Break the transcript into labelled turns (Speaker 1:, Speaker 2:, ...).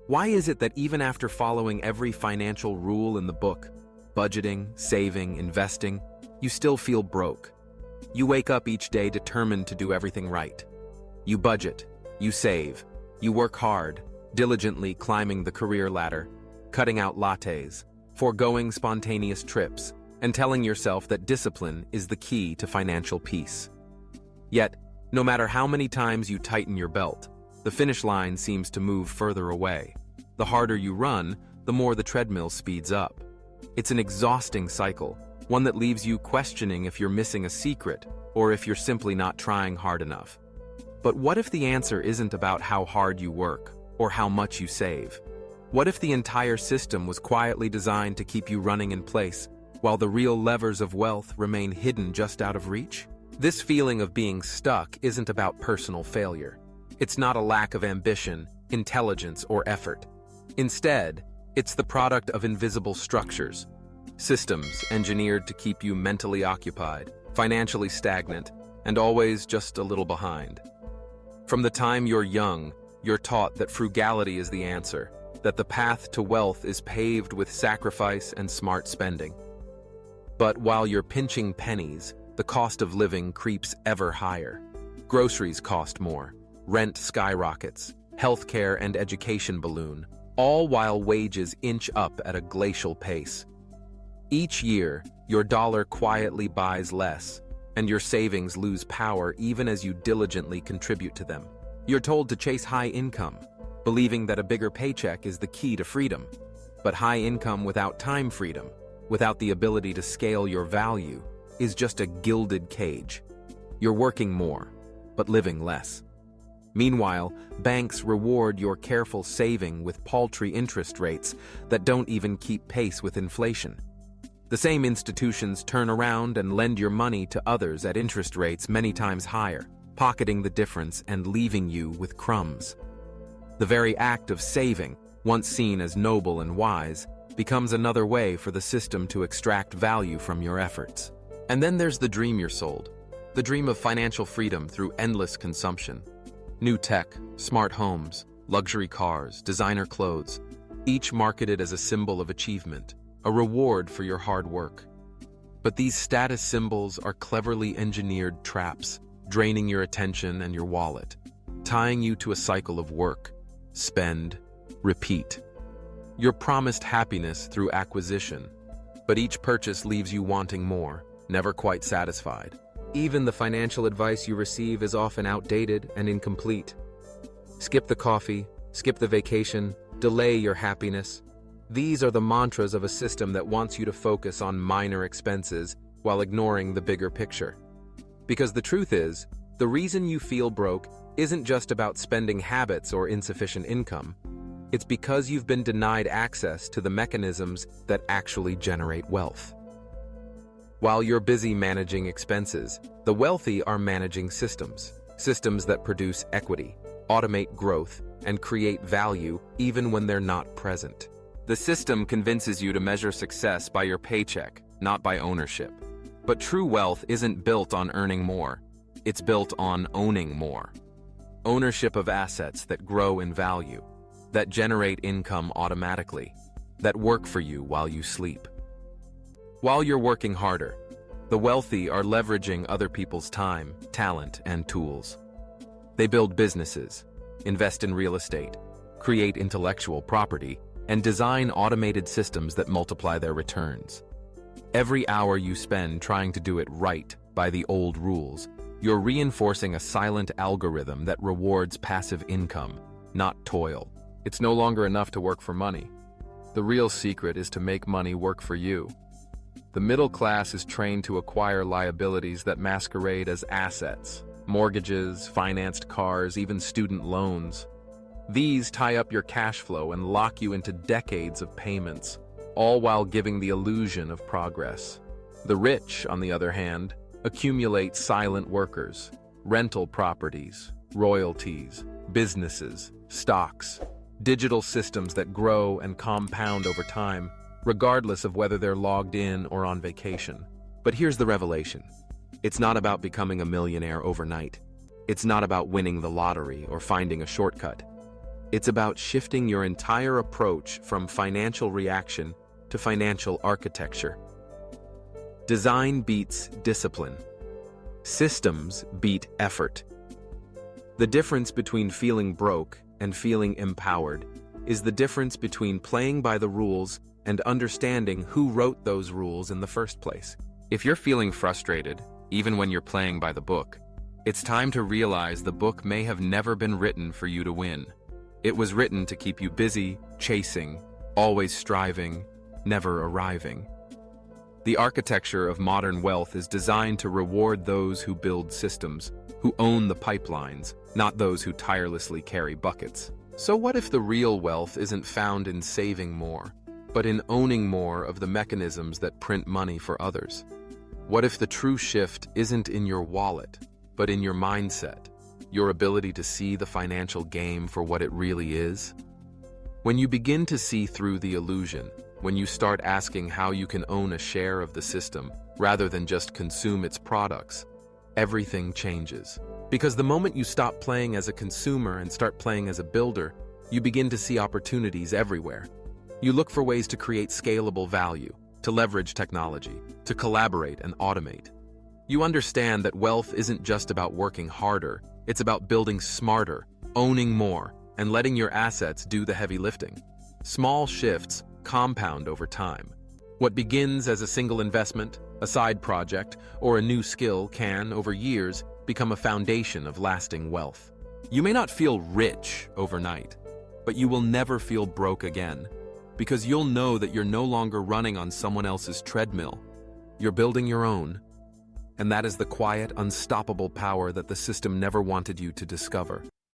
Speaker 1: Why is it that even after following every financial rule in the book, budgeting, saving, investing, you still feel broke? You wake up each day determined to do everything right. You budget, you save, you work hard, diligently climbing the career ladder, cutting out lattes, foregoing spontaneous trips, and telling yourself that discipline is the key to financial peace. Yet, no matter how many times you tighten your belt, the finish line seems to move further away. The harder you run, the more the treadmill speeds up. It's an exhausting cycle, one that leaves you questioning if you're missing a secret or if you're simply not trying hard enough. But what if the answer isn't about how hard you work or how much you save? What if the entire system was quietly designed to keep you running in place, while the real levers of wealth remain hidden just out of reach? This feeling of being stuck isn't about personal failure. It's not a lack of ambition, intelligence, or effort. Instead, it's the product of invisible structures, systems engineered to keep you mentally occupied, financially stagnant, and always just a little behind. From the time you're young, you're taught that frugality is the answer, that the path to wealth is paved with sacrifice and smart spending. But while you're pinching pennies, the cost of living creeps ever higher. Groceries cost more, rent skyrockets, healthcare and education balloon, all while wages inch up at a glacial pace. Each year, your dollar quietly buys less, and your savings lose power even as you diligently contribute to them. You're told to chase high income, believing that a bigger paycheck is the key to freedom. But high income without time freedom, without the ability to scale your value, is just a gilded cage. You're working more, but living less. Meanwhile, banks reward your careful saving with paltry interest rates that don't even keep pace with inflation. The same institutions turn around and lend your money to others at interest rates many times higher, pocketing the difference and leaving you with crumbs. The very act of saving, once seen as noble and wise, becomes another way for the system to extract value from your efforts. And then there's the dream you're sold, the dream of financial freedom through endless consumption. New tech, smart homes, luxury cars, designer clothes, each marketed as a symbol of achievement, a reward for your hard work. But these status symbols are cleverly engineered traps, draining your attention and your wallet, tying you to a cycle of work, spend, repeat. You're promised happiness through acquisition, but each purchase leaves you wanting more, never quite satisfied. Even the financial advice you receive is often outdated and incomplete. Skip the coffee, skip the vacation, delay your happiness. These are the mantras of a system that wants you to focus on minor expenses while ignoring the bigger picture. Because the truth is, the reason you feel broke isn't just about spending habits or insufficient income. It's because you've been denied access to the mechanisms that actually generate wealth. While you're busy managing expenses, the wealthy are managing systems that produce equity, automate growth, and create value even when they're not present. The system convinces you to measure success by your paycheck, not by ownership. But true wealth isn't built on earning more. It's built on owning more. Ownership of assets that grow in value, that generate income automatically, that work for you while you sleep. While you're working harder, the wealthy are leveraging other people's time, talent, and tools. They build businesses, invest in real estate, create intellectual property, and design automated systems that multiply their returns. Every hour you spend trying to do it right by the old rules, you're reinforcing a silent algorithm that rewards passive income, not toil. It's no longer enough to work for money. The real secret is to make money work for you. The middle class is trained to acquire liabilities that masquerade as assets: mortgages, financed cars, even student loans. These tie up your cash flow and lock you into decades of payments, all while giving the illusion of progress. The rich, on the other hand, accumulate silent workers, rental properties, royalties, businesses, stocks, digital systems that grow and compound over time, regardless of whether they're logged in or on vacation. But here's the revelation. It's not about becoming a millionaire overnight. It's not about winning the lottery or finding a shortcut. It's about shifting your entire approach from financial reaction to financial architecture. Design beats discipline. Systems beat effort. The difference between feeling broke and feeling empowered is the difference between playing by the rules and understanding who wrote those rules in the first place. If you're feeling frustrated, even when you're playing by the book, it's time to realize the book may have never been written for you to win. It was written to keep you busy, chasing, always striving, never arriving. The architecture of modern wealth is designed to reward those who build systems, who own the pipelines, not those who tirelessly carry buckets. So what if the real wealth isn't found in saving more, but in owning more of the mechanisms that print money for others? What if the true shift isn't in your wallet, but in your mindset, your ability to see the financial game for what it really is? When you begin to see through the illusion, when you start asking how you can own a share of the system rather than just consume its products, everything changes. Because the moment you stop playing as a consumer and start playing as a builder, you begin to see opportunities everywhere. You look for ways to create scalable value, to leverage technology, to collaborate and automate. You understand that wealth isn't just about working harder, it's about building smarter, owning more, and letting your assets do the heavy lifting. Small shifts compound over time. What begins as a single investment, a side project, or a new skill can, over years, become a foundation of lasting wealth. You may not feel rich overnight, but you will never feel broke again, because you'll know that you're no longer running on someone else's treadmill. You're building your own, and that is the quiet, unstoppable power that the system never wanted you to discover.